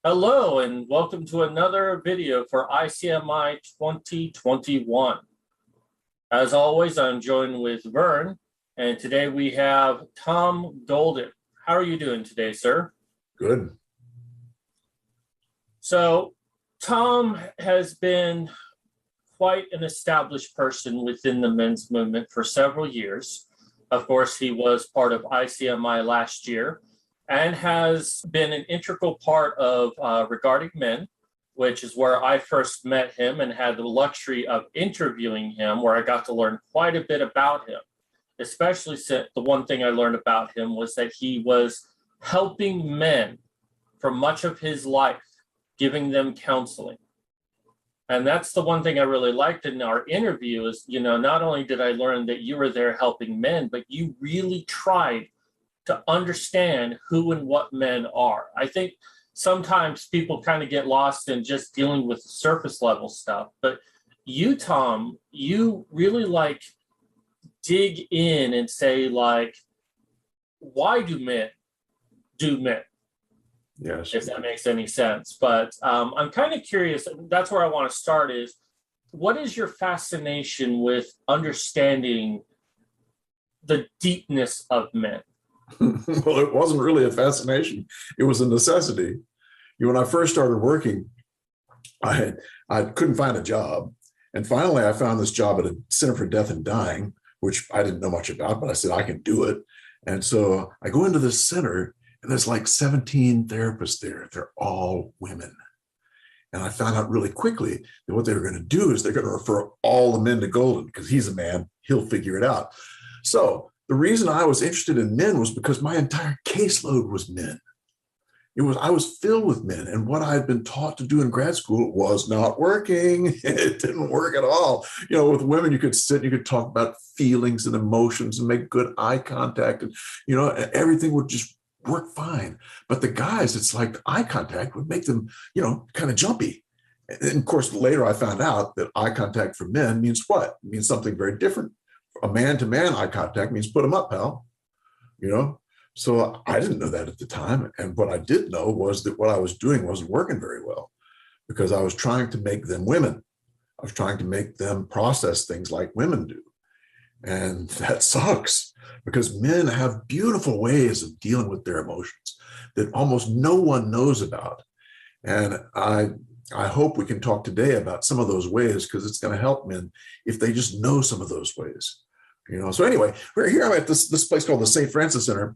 Hello and welcome to another video for ICMI 2021. As always, I'm joined with Vern, and today we have Tom Golden. How are you doing today, sir? Good. So, Tom has been quite an established person within the men's movement for several years. Of course, he was part of ICMI last year, and has been an integral part of Regarding Men, which is where I first met him and had the luxury of interviewing him, where I got to learn quite a bit about him. Especially since the one thing I learned about him was that he was helping men for much of his life, giving them counseling. And that's the one thing I really liked in our interview is, not only did I learn that you were there helping men, but you really tried to understand who and what men are. I think sometimes people kind of get lost in just dealing with surface level stuff, but you, Tom, you really dig in and say why do men do men? Yes. If that makes any sense. But I'm kind of curious, that's where I want to start is, what is your fascination with understanding the deepness of men? Well, it wasn't really a fascination. It was a necessity. When I first started working, I couldn't find a job. And finally, I found this job at a Center for Death and Dying, which I didn't know much about, but I said, I can do it. And so I go into this center, and there's like 17 therapists there. They're all women. And I found out really quickly that what they were going to do is they're going to refer all the men to Golden because he's a man. He'll figure it out. So the reason I was interested in men was because my entire caseload was men. I was filled with men, and what I had been taught to do in grad school was not working. It didn't work at all. With women, you could sit, you could talk about feelings and emotions and make good eye contact, and everything would just work fine. But the guys, it's like eye contact would make them, kind of jumpy. And of course, later I found out that eye contact for men means what? It means something very different. A man-to-man eye contact means put them up, pal. So I didn't know that at the time. And what I did know was that what I was doing wasn't working very well because I was trying to make them women. I was trying to make them process things like women do. And that sucks because men have beautiful ways of dealing with their emotions that almost no one knows about. And I hope we can talk today about some of those ways because it's going to help men if they just know some of those ways. So anyway, we're here. I'm at this place called the St. Francis Center,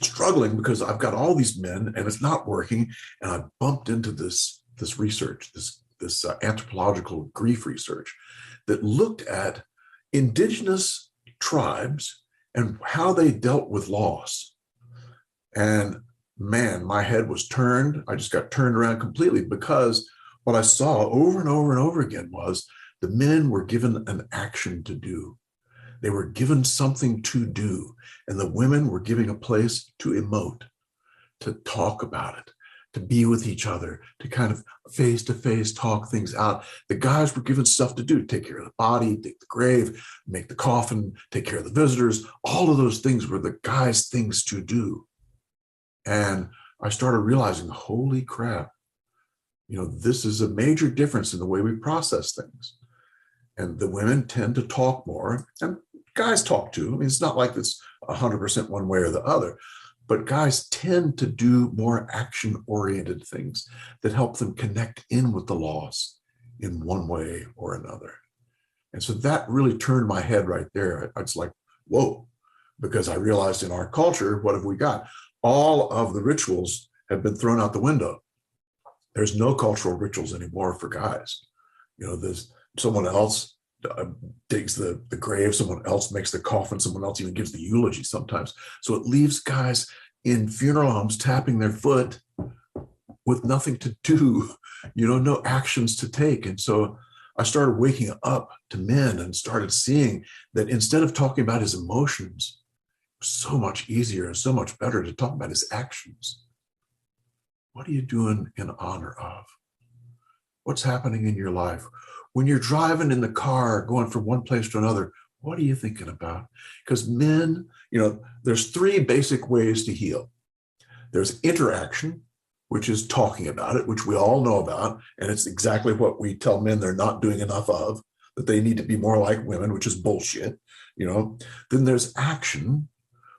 struggling because I've got all these men and it's not working. And I bumped into this research, this anthropological grief research that looked at indigenous tribes and how they dealt with loss. And man, my head was turned. I just got turned around completely because what I saw over and over and over again was the men were given an action to do. They were given something to do, and the women were given a place to emote, to talk about it, to be with each other, to kind of face-to-face talk things out. The guys were given stuff to do, take care of the body, dig the grave, make the coffin, take care of the visitors. All of those things were the guys' things to do. And I started realizing, holy crap, this is a major difference in the way we process things. And the women tend to talk more, and guys talk too. I mean, it's not like it's 100% one way or the other, but guys tend to do more action-oriented things that help them connect in with the loss in one way or another. And so that really turned my head right there. I was like, whoa, because I realized in our culture, what have we got? All of the rituals have been thrown out the window. There's no cultural rituals anymore for guys. There's someone else digs the grave, someone else makes the coffin, someone else even gives the eulogy sometimes. So it leaves guys in funeral homes tapping their foot with nothing to do, no actions to take. And so I started waking up to men and started seeing that instead of talking about his emotions, it was so much easier and so much better to talk about his actions. What are you doing in honor of? What's happening in your life? When you're driving in the car, going from one place to another, what are you thinking about? Because men, there's three basic ways to heal. There's interaction, which is talking about it, which we all know about. And it's exactly what we tell men they're not doing enough of, that they need to be more like women, which is bullshit, you know. Then there's action,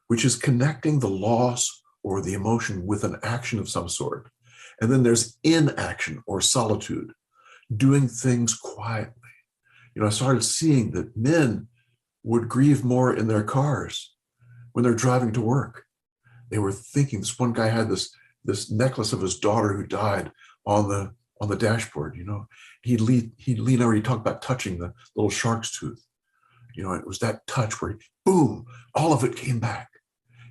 which is connecting the loss or the emotion with an action of some sort. And then there's inaction or solitude, doing things quietly. You know, I started seeing that men would grieve more in their cars when they're driving to work. They were thinking, this one guy had this necklace of his daughter who died on the dashboard, you know. He'd lean over, he'd talk about touching the little shark's tooth. You know, it was that touch where, boom, all of it came back.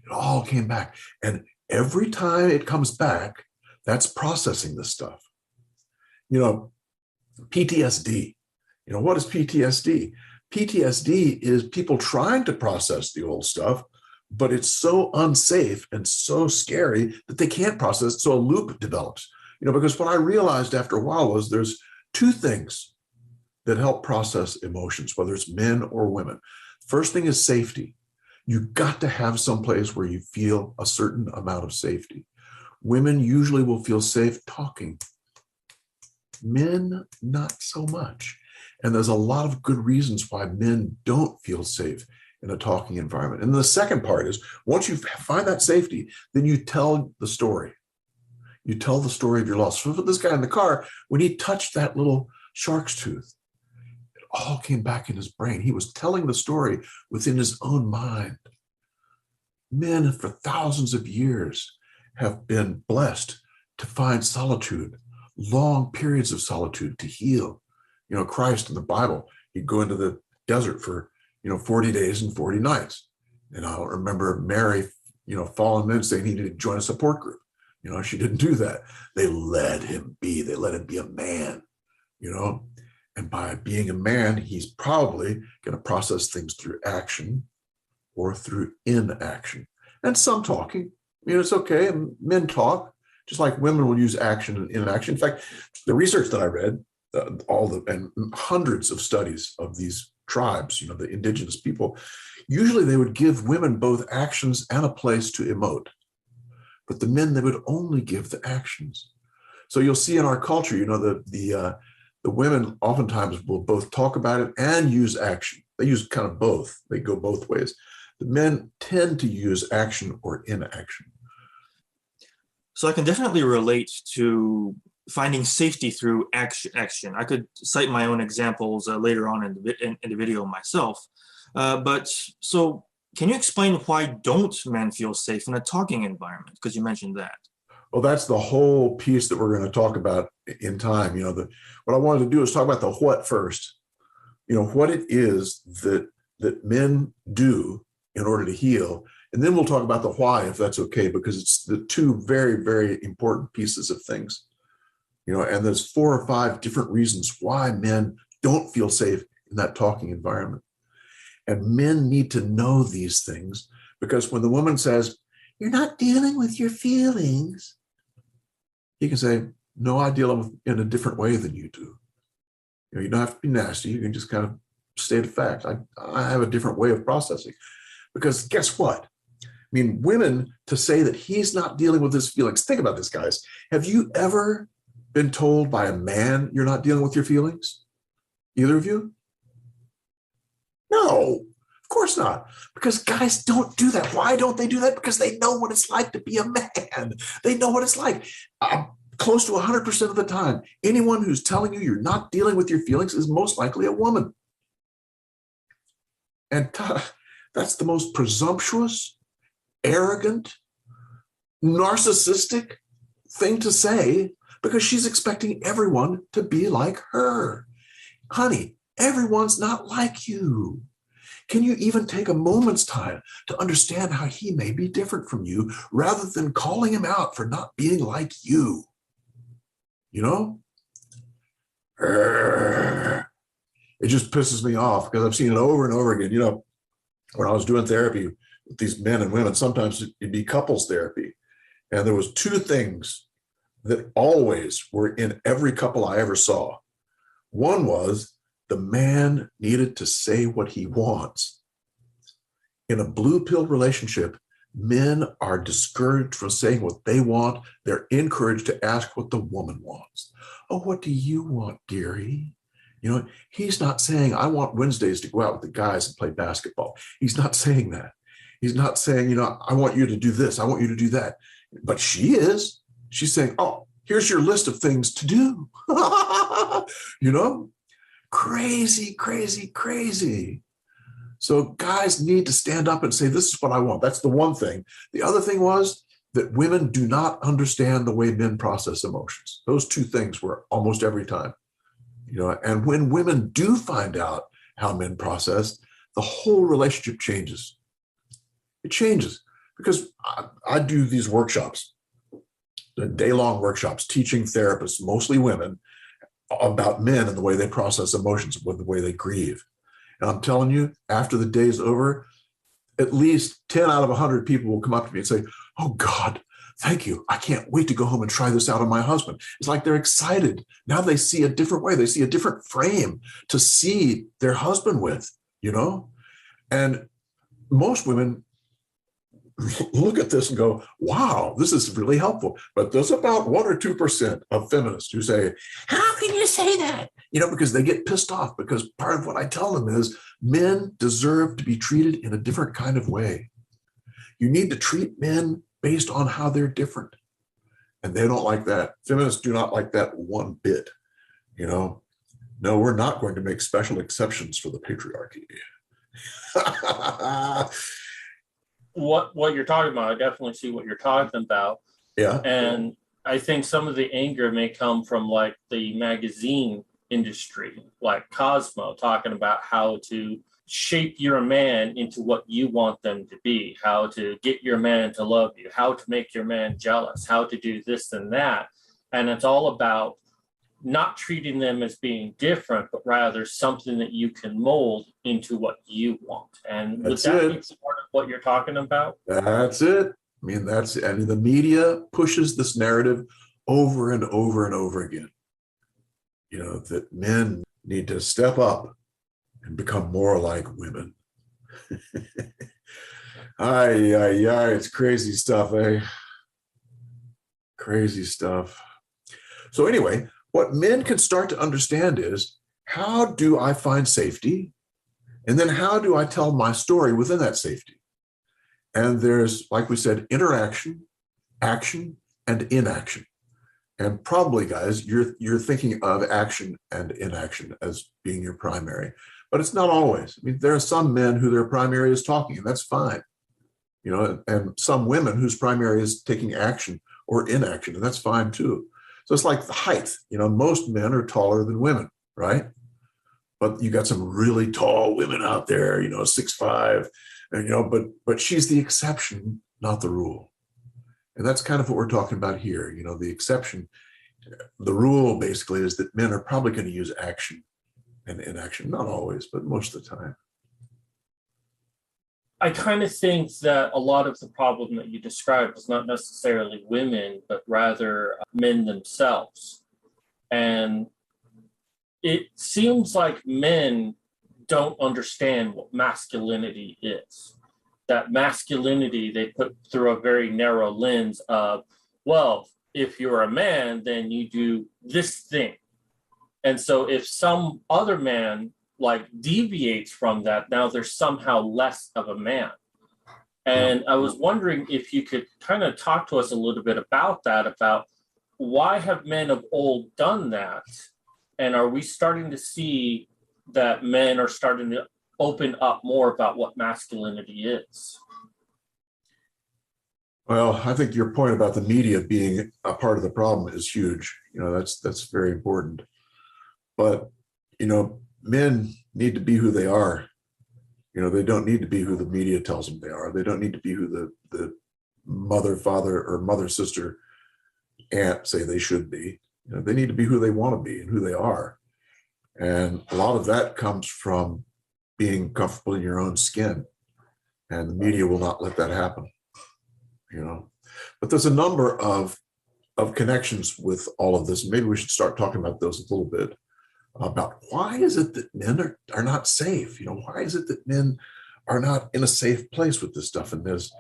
It all came back. And every time it comes back, that's processing this stuff. You know, PTSD. You know, what is PTSD? PTSD is people trying to process the old stuff, but it's so unsafe and so scary that they can't process it. So a loop develops. You know, because what I realized after a while was there's two things that help process emotions, whether it's men or women. First thing is safety. You've got to have some place where you feel a certain amount of safety. Women usually will feel safe talking. Men, not so much. And there's a lot of good reasons why men don't feel safe in a talking environment. And the second part is, once you find that safety, then you tell the story. You tell the story of your loss. So for this guy in the car, when he touched that little shark's tooth, it all came back in his brain. He was telling the story within his own mind. Men for thousands of years have been blessed to find solitude, long periods of solitude to heal. You know, Christ in the Bible, he'd go into the desert for, 40 days and 40 nights. And I remember Mary, falling in and saying he needed to join a support group. She didn't do that. They let him be. They let him be a man, and by being a man, he's probably going to process things through action or through inaction. And some talking, it's okay. And men talk, just like women will use action and inaction. In fact, the research that I read, and hundreds of studies of these tribes, the indigenous people, usually they would give women both actions and a place to emote. But the men, they would only give the actions. So you'll see in our culture, the women oftentimes will both talk about it and use action. They use kind of both. They go both ways. The men tend to use action or inaction. So I can definitely relate to finding safety through action. I could cite my own examples later on in the video myself. But so can you explain why don't men feel safe in a talking environment? Because you mentioned that. Well, that's the whole piece that we're going to talk about in time. What I wanted to do is talk about the what first. What it is that men do in order to heal. And then we'll talk about the why, if that's okay, because it's the two very, very important pieces of things. And there's 4 or 5 different reasons why men don't feel safe in that talking environment. And men need to know these things, because when the woman says, "You're not dealing with your feelings," he can say, "No, I deal with in a different way than you do. You don't have to be nasty. You can just kind of state a fact. I have a different way of processing." Because guess what? Women, to say that he's not dealing with his feelings. Think about this, guys. Have you ever been told by a man you're not dealing with your feelings? Either of you? No, of course not. Because guys don't do that. Why don't they do that? Because they know what it's like to be a man. They know what it's like. Close to 100% of the time, anyone who's telling you you're not dealing with your feelings is most likely a woman. And that's the most presumptuous, arrogant, narcissistic thing to say, because she's expecting everyone to be like her. Honey, everyone's not like you. Can you even take a moment's time to understand how he may be different from you, rather than calling him out for not being like you? It just pisses me off, because I've seen it over and over again. When I was doing therapy with these men and women, sometimes it'd be couples therapy. And there was 2 things that always were in every couple I ever saw. One was the man needed to say what he wants. In a blue pill relationship, Men are discouraged from saying what they want. They're encouraged to ask what the woman wants. Oh, what do you want, dearie? You know, he's not saying, I want Wednesdays to go out with the guys and play basketball. He's not saying that. He's not saying, you know, I want you to do this. I want you to do that. But she is. She's saying, oh, here's your list of things to do. You know, crazy, crazy, crazy. So guys need to stand up and say, this is what I want. That's the one thing. The other thing was that women do not understand the way men process emotions. Those two things were almost every time. You know, and when women do find out how men process, the whole relationship changes. It changes because I do these workshops, the day-long workshops, teaching therapists, mostly women, about men and the way they process emotions, with the way they grieve. And I'm telling you, after the day's over, at least 10 out of 100 people will come up to me and say, oh God, thank you. I can't wait to go home and try this out on my husband. It's like they're excited. Now they see a different way. They see a different frame to see their husband with, you know? And most women look at this and go, wow, this is really helpful. But there's about 1 or 2% of feminists who say, how can you say that? You know, because they get pissed off, because part of what I tell them is men deserve to be treated in a different kind of way. You need to treat men based on how they're different. And they don't like that. Feminists do not like that one bit. You know, no, we're not going to make special exceptions for the patriarchy. What you're talking about, I definitely see what you're talking about. Yeah. And I think some of the anger may come from like the magazine industry, like Cosmo, talking about how to shape your man into what you want them to be, how to get your man to love you, how to make your man jealous, how to do this and that. And it's all about not treating them as being different, but rather something that you can mold into what you want. And would that be part of what you're talking about? That's it. I mean, and the media pushes this narrative over and over and over again. You know, that men need to step up and become more like women. It's crazy stuff, eh? Crazy stuff. So anyway, what men can start to understand is, how do I find safety? And then how do I tell my story within that safety? And there's, like we said, interaction, action, and inaction. And probably, guys, you're thinking of action and inaction as being your primary, but it's not always. I mean, there are some men who their primary is talking, and that's fine. You know, and some women whose primary is taking action or inaction, and that's fine too. So it's like the height. You know, most men are taller than women, right? But you got some really tall women out there, you know, 6'5", and, you know, but she's the exception, not the rule. And that's kind of what we're talking about here. You know, the exception, the rule basically is that men are probably going to use action and inaction, not always, but most of the time. I kind of think that a lot of the problem that you described is not necessarily women, but rather men themselves. And it seems like men don't understand what masculinity is. That masculinity they put through a very narrow lens of, well, if you're a man, then you do this thing. And so if some other man like deviates from that, now there's somehow less of a man. And I was wondering if you could kind of talk to us a little bit about that, about why have men of old done that? And are we starting to see that men are starting to open up more about what masculinity is? Well, I think your point about the media being a part of the problem is huge. You know, that's very important. But, you know, men need to be who they are. You know, they don't need to be who the media tells them they are. They don't need to be who the mother, father, or mother, sister, aunt say they should be. You know, they need to be who they want to be and who they are. And a lot of that comes from being comfortable in your own skin. And the media will not let that happen. You know, but there's a number of connections with all of this. Maybe we should start talking about those a little bit, about why is it that men are not safe? You know, why is it that men are not in a safe place with this stuff? And there's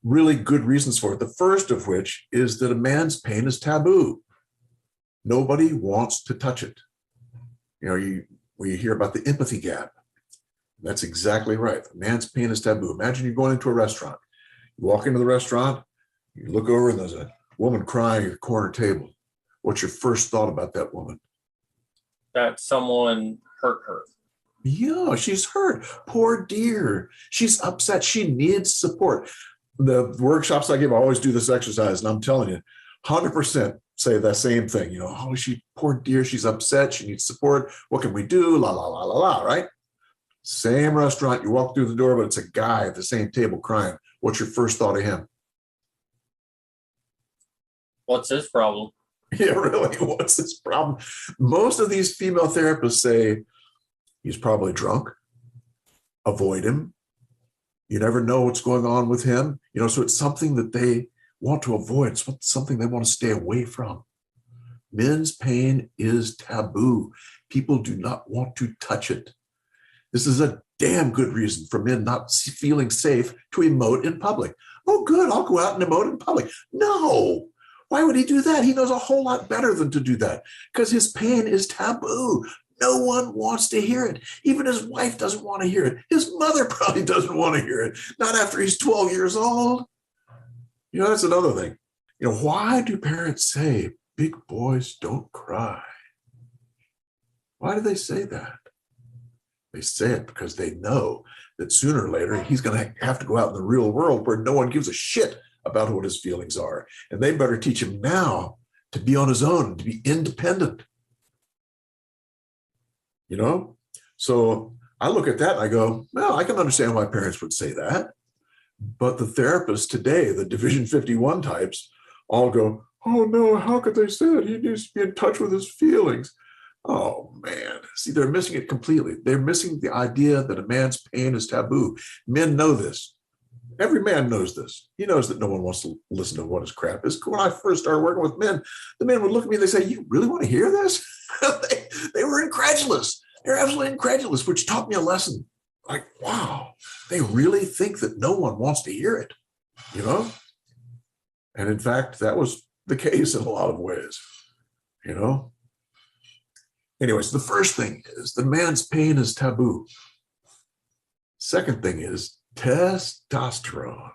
really good reasons for it. The first of which is that a man's pain is taboo. Nobody wants to touch it. We hear about the empathy gap. That's exactly right. A man's pain is taboo. Imagine you're going into a restaurant. You walk into the restaurant, you look over and there's a woman crying at your corner table. What's your first thought about that woman? That someone hurt her. Yeah, she's hurt. Poor dear. She's upset. She needs support. The workshops I give, I always do this exercise, and I'm telling you, 100% say that same thing. Oh, poor dear, she's upset. She needs support. What can we do? La, la, la, la, la, right? Same restaurant. You walk through the door, but it's a guy at the same table crying. What's your first thought of him? What's his problem? Yeah, really, what's his problem? Most of these female therapists say, he's probably drunk. Avoid him. You never know what's going on with him. So it's something that they want to avoid. It's something they want to stay away from. Men's pain is taboo. People do not want to touch it. This is a damn good reason for men not feeling safe to emote in public. Oh, good, I'll go out and emote in public. No. Why would he do that? He knows a whole lot better than to do that because his pain is taboo. No one wants to hear it. Even his wife doesn't want to hear it. His mother probably doesn't want to hear it. Not after he's 12 years old. That's another thing. Why do parents say big boys don't cry? Why do they say that? They say it because they know that sooner or later he's going to have to go out in the real world where no one gives a shit about what his feelings are. And they better teach him now to be on his own, to be independent. So I look at that and I go, well, I can understand why parents would say that. But the therapists today, the Division 51 types, all go, oh no, how could they say that? He needs to be in touch with his feelings. Oh man, see, they're missing it completely. They're missing the idea that a man's pain is taboo. Men know this. Every man knows this. He knows that no one wants to listen to what his crap is. When I first started working with men, the men would look at me and they say, you really want to hear this? they were incredulous. They're absolutely incredulous, which taught me a lesson. Like, wow, they really think that no one wants to hear it, And in fact, that was the case in a lot of ways, Anyways, the first thing is the man's pain is taboo. Second thing is testosterone.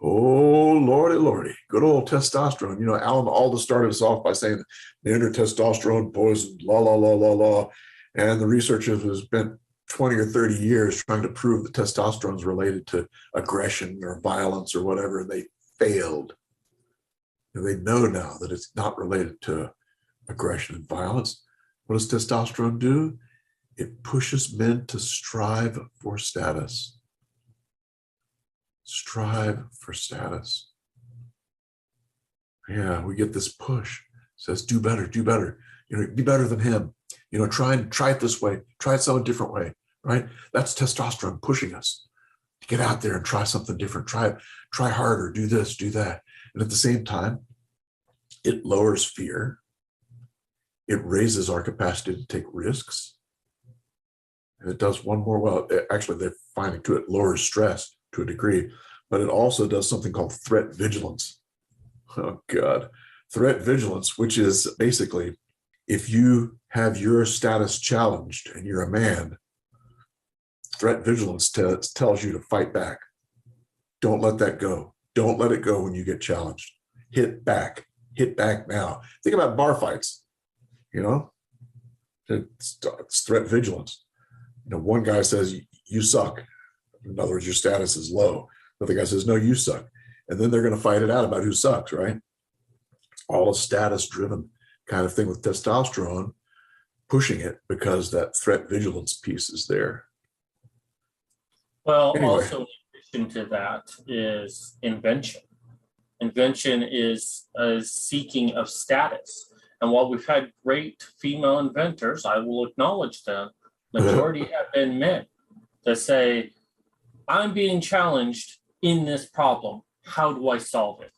Oh, lordy. Good old testosterone. Alan Alda started us off by saying the inner testosterone poison, la, la, la, la, la. And the researchers have spent 20 or 30 years trying to prove that testosterone is related to aggression or violence or whatever, and they failed. And they know now that it's not related to aggression and violence. What does testosterone do? It pushes men to strive for status. Strive for status. Yeah, we get this push. It says, do better. Be better than him. Try it this way. Try it some different way, right? That's testosterone pushing us to get out there and try something different. Try harder, do this, do that. And at the same time, it lowers fear. It raises our capacity to take risks. And it does one more, well, actually they're finding too, it lowers stress to a degree, but it also does something called threat vigilance. Oh God, threat vigilance, which is basically if you have your status challenged and you're a man, threat vigilance tells you to fight back. Don't let that go. Don't let it go when you get challenged. Hit back now. Think about bar fights, it's threat vigilance. One guy says, you suck. In other words, your status is low. The other guy says, no, you suck. And then they're going to fight it out about who sucks, right? It's all a status-driven kind of thing with testosterone, pushing it because that threat vigilance piece is there. Well, Anyway. Also in addition to that is invention. Invention is a seeking of status. And while we've had great female inventors, I will acknowledge them, majority have been men to say, I'm being challenged in this problem. How do I solve it?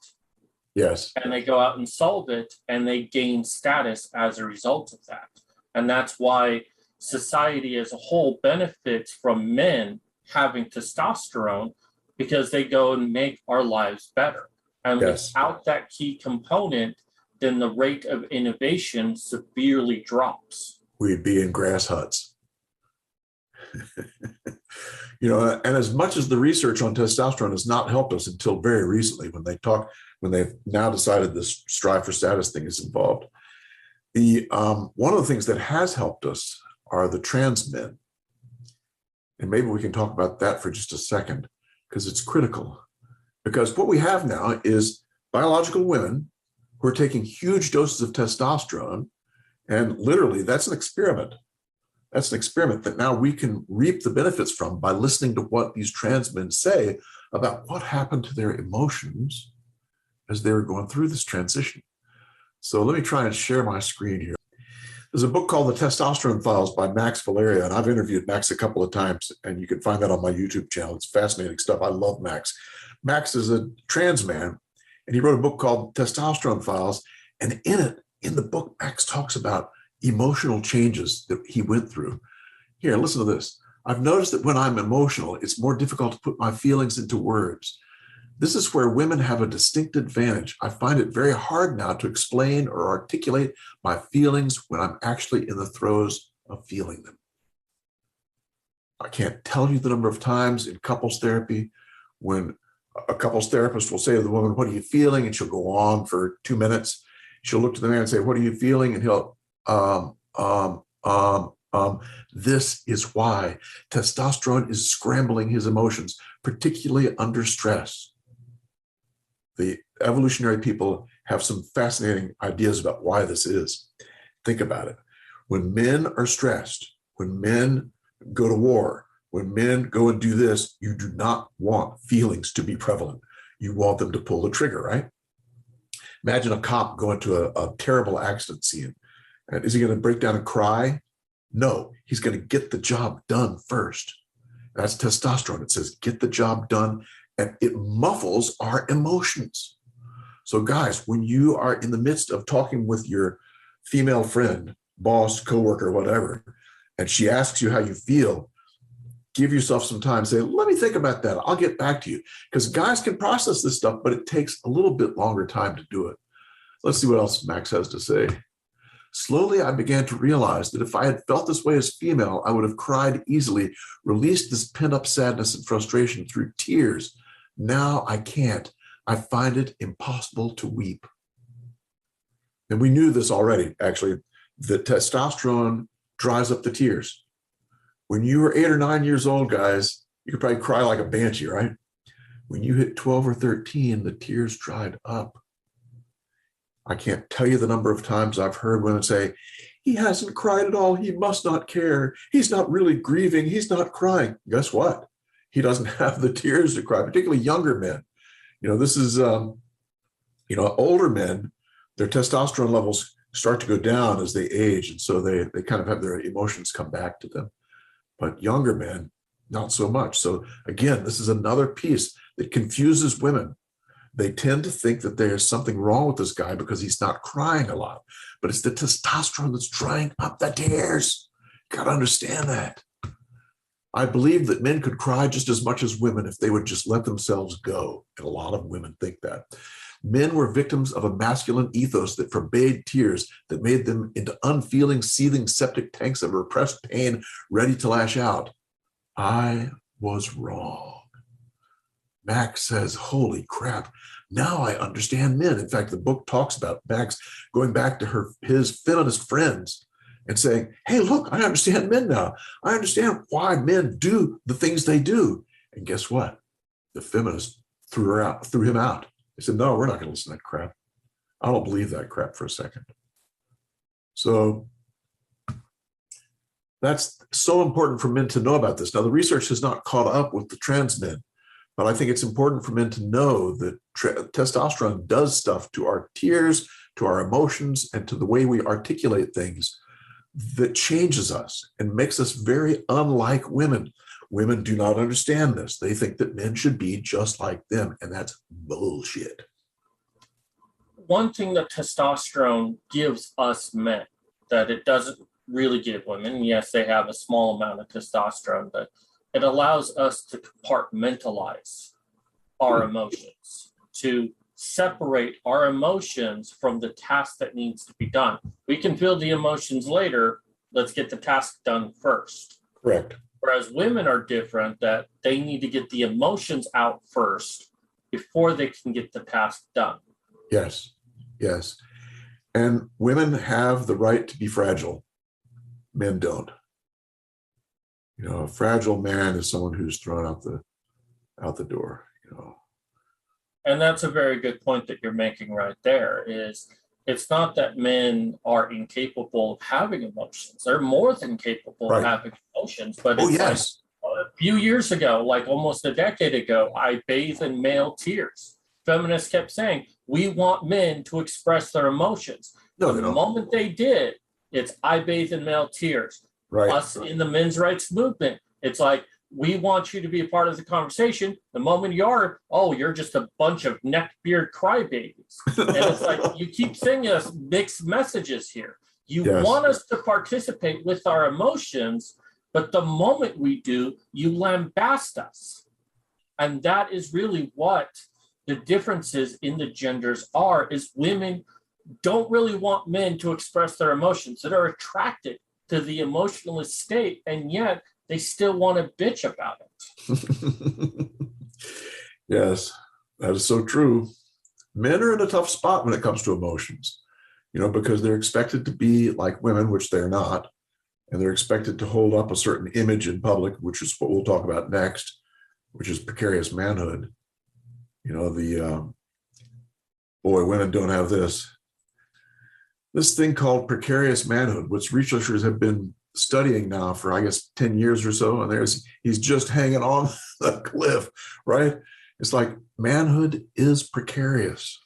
Yes. And they go out and solve it, and they gain status as a result of that. And that's why society as a whole benefits from men having testosterone, because they go and make our lives better. And Yes. without that key component, then the rate of innovation severely drops. We'd be in grass huts. And as much as the research on testosterone has not helped us until very recently, when they've now decided this strive for status thing is involved, one of the things that has helped us are the trans men. And maybe we can talk about that for just a second, because it's critical. Because what we have now is biological women who are taking huge doses of testosterone, and literally that's an experiment. That's an experiment that now we can reap the benefits from by listening to what these trans men say about what happened to their emotions as they were going through this transition. So let me try and share my screen here. There's a book called The Testosterone Files by Max Valeria, and I've interviewed Max a couple of times, and you can find that on my YouTube channel. It's fascinating stuff. I love Max. Max is a trans man, and he wrote a book called Testosterone Files, and in the book, Max talks about emotional changes that he went through. Here, listen to this. I've noticed that when I'm emotional, it's more difficult to put my feelings into words. This is where women have a distinct advantage. I find it very hard now to explain or articulate my feelings when I'm actually in the throes of feeling them. I can't tell you the number of times in couples therapy when a couples therapist will say to the woman, "What are you feeling?" And she'll go on for 2 minutes. She'll look to the man and say, "What are you feeling?" And he'll, This is why testosterone is scrambling his emotions, particularly under stress. The evolutionary people have some fascinating ideas about why this is. Think about it. When men are stressed, when men go to war, when men go and do this, you do not want feelings to be prevalent. You want them to pull the trigger, right? Imagine a cop going to a terrible accident scene. And is he going to break down and cry? No, he's going to get the job done first. That's testosterone. It says, get the job done, and it muffles our emotions. So guys, when you are in the midst of talking with your female friend, boss, coworker, whatever, and she asks you how you feel, give yourself some time. Say, let me think about that. I'll get back to you. Because guys can process this stuff, but it takes a little bit longer time to do it. Let's see what else Max has to say. Slowly, I began to realize that if I had felt this way as female, I would have cried easily, released this pent-up sadness and frustration through tears. Now I can't. I find it impossible to weep. And we knew this already, actually, that testosterone dries up the tears. When you were 8 or 9 years old, guys, you could probably cry like a banshee, right? When you hit 12 or 13, the tears dried up. I can't tell you the number of times I've heard women say, he hasn't cried at all. He must not care. He's not really grieving. He's not crying. Guess what? He doesn't have the tears to cry, particularly younger men. This is, older men, their testosterone levels start to go down as they age. And so they kind of have their emotions come back to them. But younger men, not so much. So again, this is another piece that confuses women. They tend to think that there's something wrong with this guy because he's not crying a lot. But it's the testosterone that's drying up the tears. You got to understand that. I believe that men could cry just as much as women if they would just let themselves go. And a lot of women think that. Men were victims of a masculine ethos that forbade tears, that made them into unfeeling, seething septic tanks of repressed pain, ready to lash out. I was wrong. Max says, holy crap, now I understand men. In fact, the book talks about Max going back to his feminist friends and saying, hey, look, I understand men now. I understand why men do the things they do. And guess what? The feminists threw him out. They said, no, we're not going to listen to that crap. I don't believe that crap for a second. So that's so important for men to know about this. Now, the research has not caught up with the trans men, but I think it's important for men to know that testosterone does stuff to our tears, to our emotions, and to the way we articulate things that changes us and makes us very unlike women. Women do not understand this. They think that men should be just like them, and that's bullshit. One thing that testosterone gives us men that it doesn't really give women, yes, they have a small amount of testosterone, but it allows us to compartmentalize. our emotions, to separate our emotions from the task that needs to be done. We can feel the emotions later. Let's get the task done first. Correct. Whereas women are different, that they need to get the emotions out first before they can get the task done. Yes. Yes. And women have the right to be fragile. Men don't. You know, a fragile man is someone who's thrown out the door, you know. And that's a very good point that you're making right there, is it's not that men are incapable of having emotions. They're more than capable Right. of having emotions, but Oh, it's yes. like a few years ago, like almost a decade ago, I bathe in male tears. Feminists kept saying, we want men to express their emotions. No, The they don't. moment they did, it's I bathe in male tears. Right. Us in the men's rights movement, it's like, we want you to be a part of the conversation. The moment you are, oh, you're just a bunch of neckbeard crybabies. And it's like, you keep sending us mixed messages here. You Yes. want us to participate with our emotions, but the moment we do, you lambast us. And that is really what the differences in the genders are, is women don't really want men to express their emotions, that are attracted to the emotionless state, and yet they still want to bitch about it. Yes, that is so true. Men are in a tough spot when it comes to emotions, you know, because they're expected to be like women, which they're not. And they're expected to hold up a certain image in public, which is what we'll talk about next, which is precarious manhood. You know, boy, women don't have this thing called precarious manhood, which researchers have been studying now for, I guess, 10 years or so. And he's just hanging on the cliff, right? It's like manhood is precarious.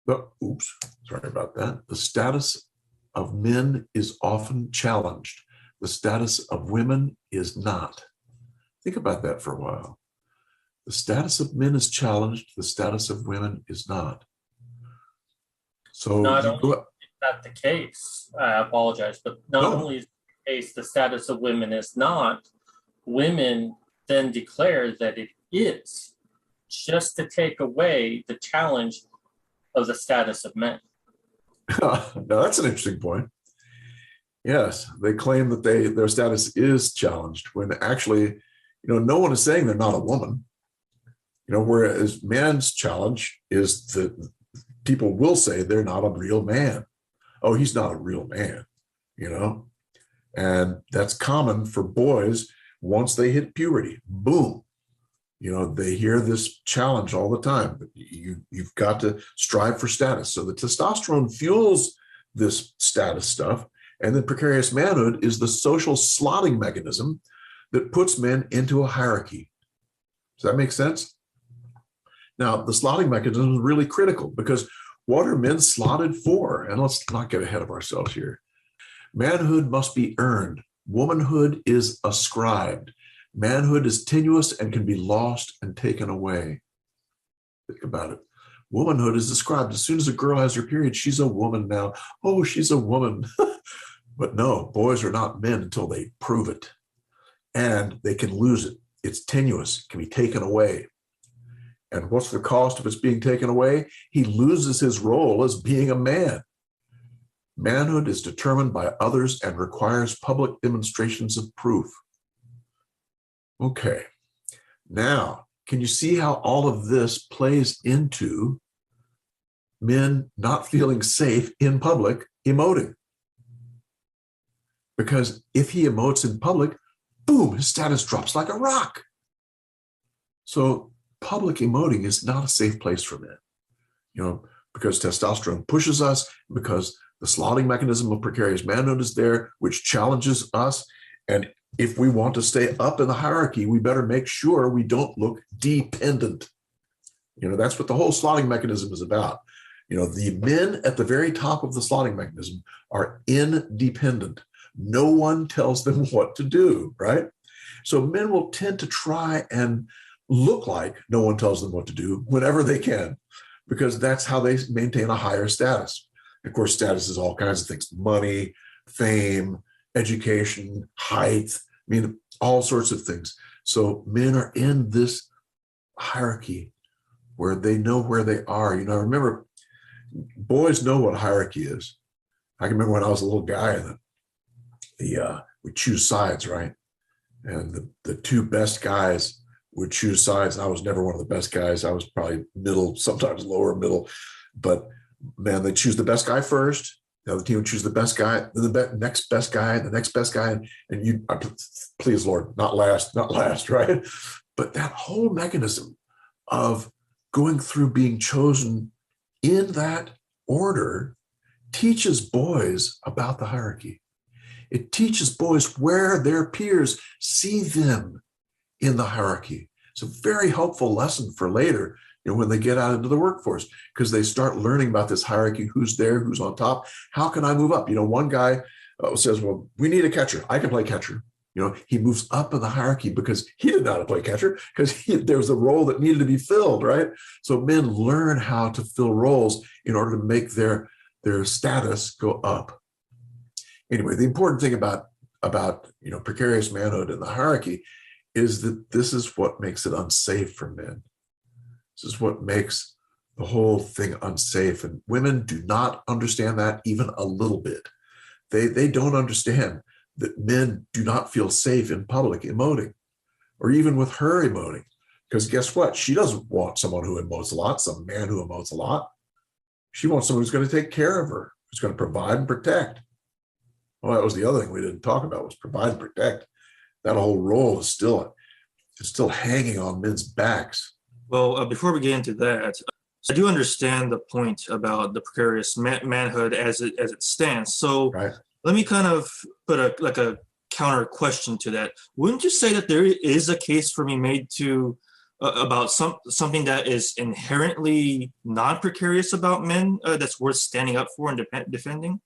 But, oops, sorry about that. The status of men is often challenged. The status of women is not. Think about that for a while. The status of men is challenged. The status of women is not. So not only is that the case, I apologize, but not only is the case the status of women is not, women then declare that it is, just to take away the challenge of the status of men. Now that's an interesting point. Yes, they claim that their status is challenged when actually, you know, no one is saying they're not a woman. You know, whereas man's challenge is that people will say they're not a real man. Oh, he's not a real man, you know? And that's common for boys once they hit puberty. Boom. You know, they hear this challenge all the time. You've got to strive for status. So the testosterone fuels this status stuff. And then precarious manhood is the social slotting mechanism that puts men into a hierarchy. Does that make sense? Now, the slotting mechanism is really critical because what are men slotted for? And let's not get ahead of ourselves here. Manhood must be earned. Womanhood is ascribed. Manhood is tenuous and can be lost and taken away. Think about it. Womanhood is ascribed. As soon as a girl has her period, she's a woman now. Oh, she's a woman. But no, boys are not men until they prove it. And they can lose it. It's tenuous, it can be taken away. And what's the cost of its being taken away? He loses his role as being a man. Manhood is determined by others and requires public demonstrations of proof. Okay, now, can you see how all of this plays into men not feeling safe in public emoting? Because if he emotes in public, boom, his status drops like a rock. So public emoting is not a safe place for men, you know, because testosterone pushes us, because the slotting mechanism of precarious manhood is there, which challenges us. And if we want to stay up in the hierarchy, we better make sure we don't look dependent. You know, that's what the whole slotting mechanism is about. You know, the men at the very top of the slotting mechanism are independent. No one tells them what to do, right? So men will tend to try and look like no one tells them what to do whenever they can, because that's how they maintain a higher status. Of course, status is all kinds of things: money, fame, education, height, I mean, all sorts of things. So men are in this hierarchy where they know where they are. You know, remember, boys know what hierarchy is. I can remember when I was a little guy and we choose sides, right? And the two best guys would choose sides. And I was never one of the best guys. I was probably middle, sometimes lower middle. But man, they choose the best guy first. The other team would choose the best guy, then the next best guy, the next best guy. And you, please, Lord, not last, right? But that whole mechanism of going through being chosen in that order teaches boys about the hierarchy. It teaches boys where their peers see them in the hierarchy. It's a very helpful lesson for later, you know, when they get out into the workforce, because they start learning about this hierarchy, who's there, who's on top, how can I move up? You know, one guy says, well, we need a catcher. I can play catcher. You know, he moves up in the hierarchy because he didn't know how to play catcher, because there was a role that needed to be filled, right? So men learn how to fill roles in order to make their status go up. Anyway, the important thing about you know, precarious manhood and the hierarchy is that this is what makes it unsafe for men. This is what makes the whole thing unsafe. And women do not understand that even a little bit. They don't understand that men do not feel safe in public emoting, or even with her emoting. Because guess what? She doesn't want someone who emotes a lot, some man who emotes a lot. She wants someone who's going to take care of her, who's going to provide and protect. Well, that was the other thing we didn't talk about, was provide and protect. That whole role is still hanging on men's backs. Well, before we get into that, I do understand the point about the precarious manhood as it stands. So Right. let me kind of put a counter question to that. Wouldn't you say that there is a case for me made to about something that is inherently non-precarious about men that's worth standing up for and defending?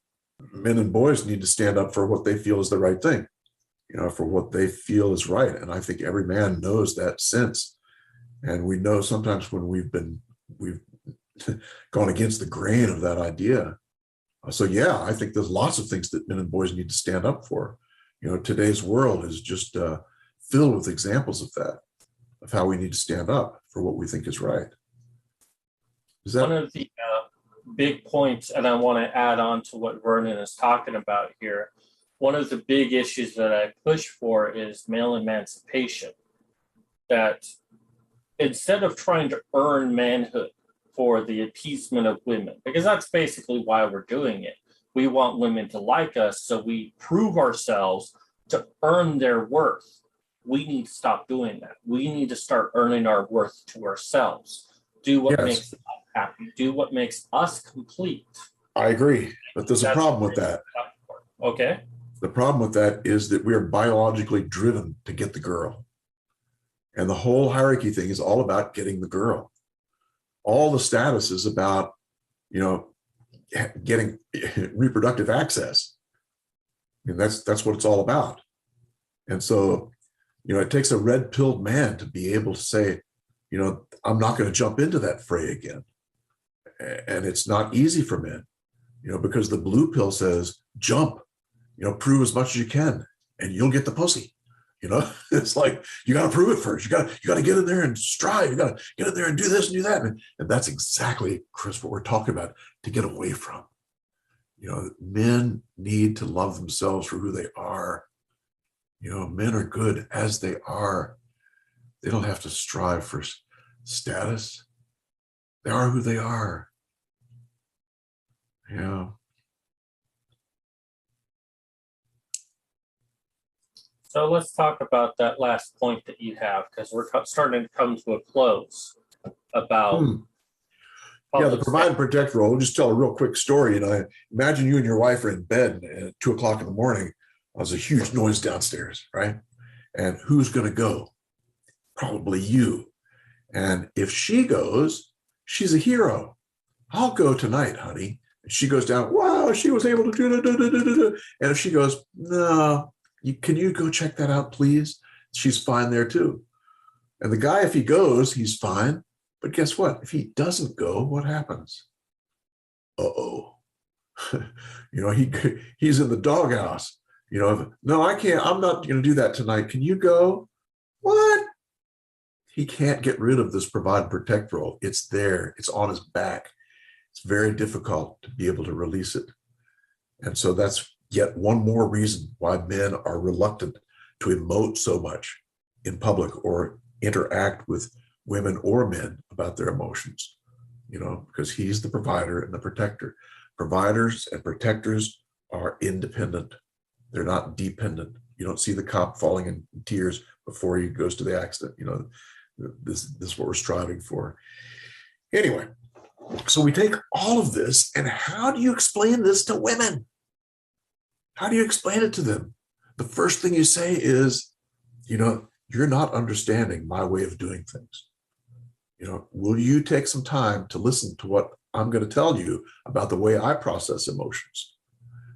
Men and boys need to stand up for what they feel is the right thing, you know, for what they feel is right. And I think every man knows that sense. And we know sometimes when we've gone against the grain of that idea. So yeah, I think there's lots of things that men and boys need to stand up for. You know, today's world is just filled with examples of that, of how we need to stand up for what we think is right. One of the big points, and I want to add on to what Vernon is talking about here, one of the big issues that I push for is male emancipation. That instead of trying to earn manhood for the appeasement of women, because that's basically why we're doing it. We want women to like us, so we prove ourselves to earn their worth. We need to stop doing that. We need to start earning our worth to ourselves. Do what makes us happy. Do what makes us complete. I agree, but there's a problem with that. Okay. The problem with that is that we are biologically driven to get the girl. And the whole hierarchy thing is all about getting the girl. All the status is about, you know, getting reproductive access. I mean, that's what it's all about. And so, you know, it takes a red-pilled man to be able to say, you know, I'm not going to jump into that fray again. And it's not easy for men, you know, because the blue pill says, jump, you know, prove as much as you can, and you'll get the pussy. You know, it's like, you got to prove it first. You got to get in there and strive. You got to get in there and do this and do that. And that's exactly, Chris, what we're talking about, to get away from. You know, men need to love themselves for who they are. You know, men are good as they are. They don't have to strive for status. They are who they are. Yeah. So let's talk about that last point that you have, because we're starting to come to a close about. Yeah, the provide and protect role. I'll just tell a real quick story. You know, imagine you and your wife are in bed at 2 o'clock in the morning. There's a huge noise downstairs, right? And who's going to go? Probably you. And if she goes, she's a hero. I'll go tonight, honey. And she goes down, wow, she was able to do. And if she goes, no, can you go check that out, please? She's fine there too. And the guy, if he goes, he's fine. But guess what? If he doesn't go, what happens? Uh-oh. You know, he's in the doghouse. You know, no, I can't. I'm not going to do that tonight. Can you go? What? he can't get rid of this provide and protect role. It's there. It's on his back. It's very difficult to be able to release it. And so that's yet one more reason why men are reluctant to emote so much in public or interact with women or men about their emotions, because he's the provider and the protector. Providers and protectors are independent. They're not dependent. You don't see the cop falling in tears before he goes to the accident. This is what we're striving for. Anyway, so we take all of this, and how do you explain this to women? How do you explain it to them? The first thing you say is, you're not understanding my way of doing things. Will you take some time to listen to what I'm going to tell you about the way I process emotions?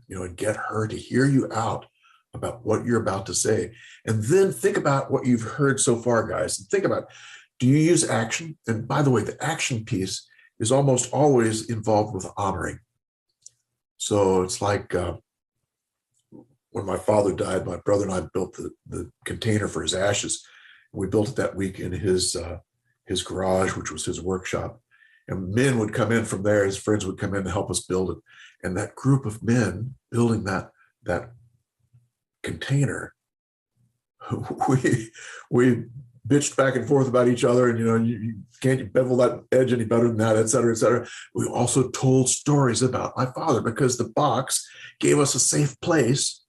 And get her to hear you out about what you're about to say. And then think about what you've heard so far, guys. And think about, do you use action? And by the way, the action piece is almost always involved with honoring. So it's like when my father died, my brother and I built the container for his ashes. We built it that week in his garage, which was his workshop. And men would come in from there. His friends would come in to help us build it. And that group of men building that container, we bitched back and forth about each other. And, you can't bevel that edge any better than that, et cetera, et cetera. We also told stories about my father because the box gave us a safe place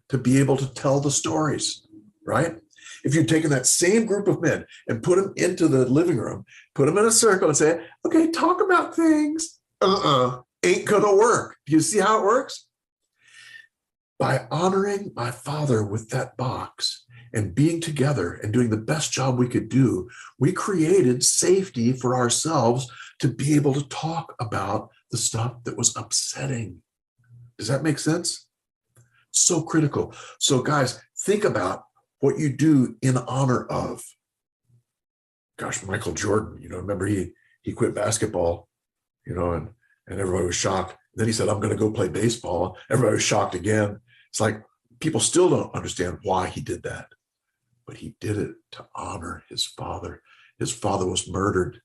to be able to tell the stories, right? If you'd taken that same group of men and put them into the living room, put them in a circle and say, okay, talk about things. Ain't gonna work. Do you see how it works? By honoring my father with that box and being together and doing the best job we could do, we created safety for ourselves to be able to talk about the stuff that was upsetting. Does that make sense? So critical. So guys, think about what you do in honor of. Gosh, Michael Jordan, remember he quit basketball, and everybody was shocked. Then he said, I'm going to go play baseball. Everybody was shocked again. It's like people still don't understand why he did that, but he did it to honor his father. His father was murdered.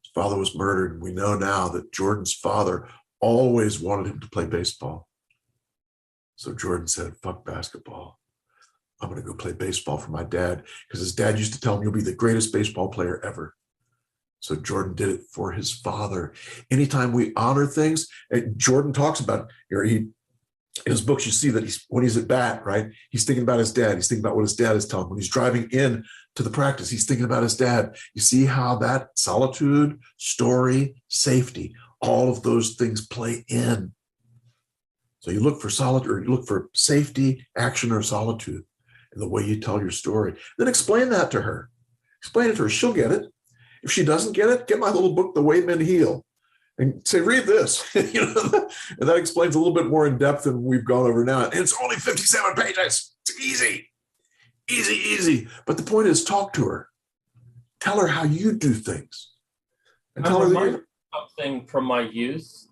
His father was murdered. We know now that Jordan's father always wanted him to play baseball. So Jordan said, fuck basketball. I'm going to go play baseball for my dad, because his dad used to tell him, you'll be the greatest baseball player ever. So Jordan did it for his father. Anytime we honor things, Jordan talks about it. In his books, you see that when he's at bat, right? He's thinking about his dad. He's thinking about what his dad is telling him. When he's driving in to the practice, he's thinking about his dad. You see how that solitude, story, safety, all of those things play in. So you look for solitude, or you look for safety, action, or solitude in the way you tell your story. Then explain that to her. Explain it to her. She'll get it. If she doesn't get it, get my little book, The Way Men Heal, and say, read this. And that explains a little bit more in depth than we've gone over now. And it's only 57 pages. It's easy, easy, easy. But the point is, talk to her. Tell her how you do things. And tell her that something from my youth.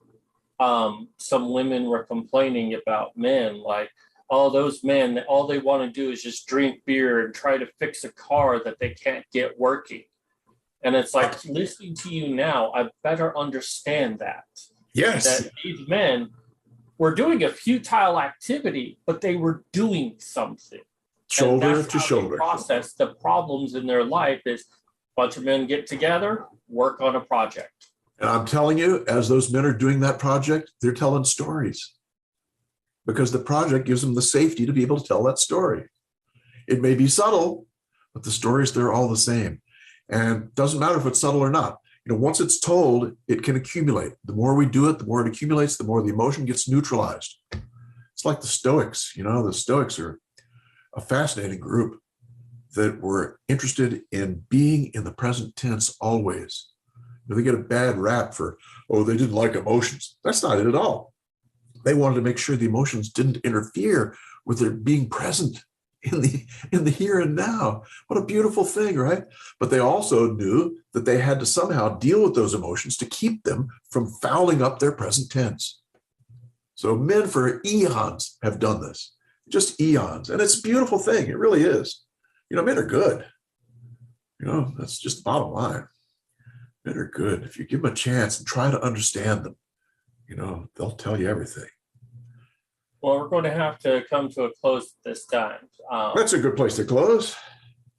Some women were complaining about men, like, oh, those men, all they want to do is just drink beer and try to fix a car that they can't get working. And it's like, listening to you now, I better understand that. Yes. That these men were doing a futile activity, but they were doing something. Shoulder to shoulder. Process the problems in their life is a bunch of men get together, work on a project. And I'm telling you, as those men are doing that project, they're telling stories, because the project gives them the safety to be able to tell that story. It may be subtle, but the stories, they're all the same. And it doesn't matter if it's subtle or not. Once it's told, it can accumulate. The more we do it, the more it accumulates, the more the emotion gets neutralized. It's like the Stoics. The Stoics are a fascinating group that were interested in being in the present tense always. They get a bad rap for, they didn't like emotions. That's not it at all. They wanted to make sure the emotions didn't interfere with their being present in the here and now. What a beautiful thing, right? But they also knew that they had to somehow deal with those emotions to keep them from fouling up their present tense. So men for eons have done this, just eons. And it's a beautiful thing. It really is. Men are good. That's just the bottom line. Men are good. If you give them a chance and try to understand them, they'll tell you everything. Well, we're going to have to come to a close at this time. That's a good place to close.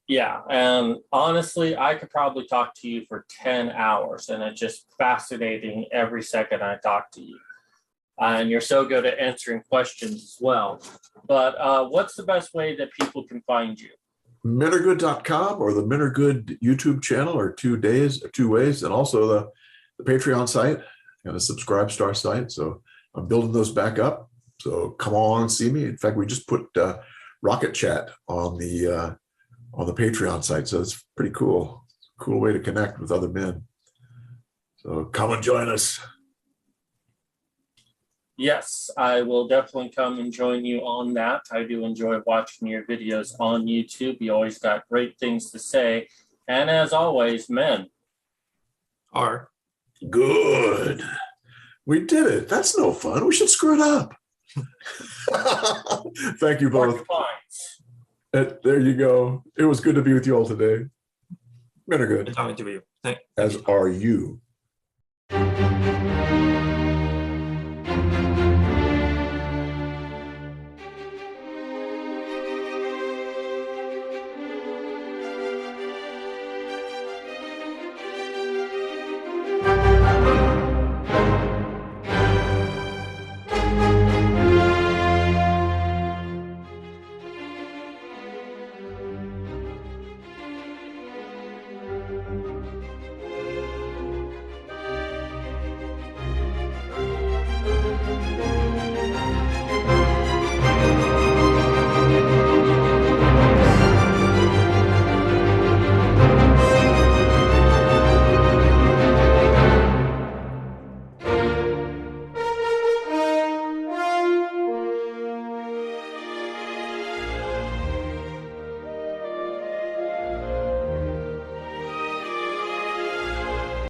Yeah, and honestly, I could probably talk to you for 10 hours, and it's just fascinating every second I talk to you. And you're so good at answering questions as well. But what's the best way that people can find you? menaregood.com or the Men Are Good YouTube channel are two ways, and also the Patreon site and the Subscribe Star site. So I'm building those back up. So come on and see me. In fact, we just put Rocket Chat on the Patreon site. So it's pretty cool. Cool way to connect with other men. So come and join us. Yes, I will definitely come and join you on that. I do enjoy watching your videos on YouTube. You always got great things to say. And as always, men are good. We did it. That's no fun. We should screw it up. Thank you both. There you go. It was good to be with you all today. Men are good. talking to you. As are you.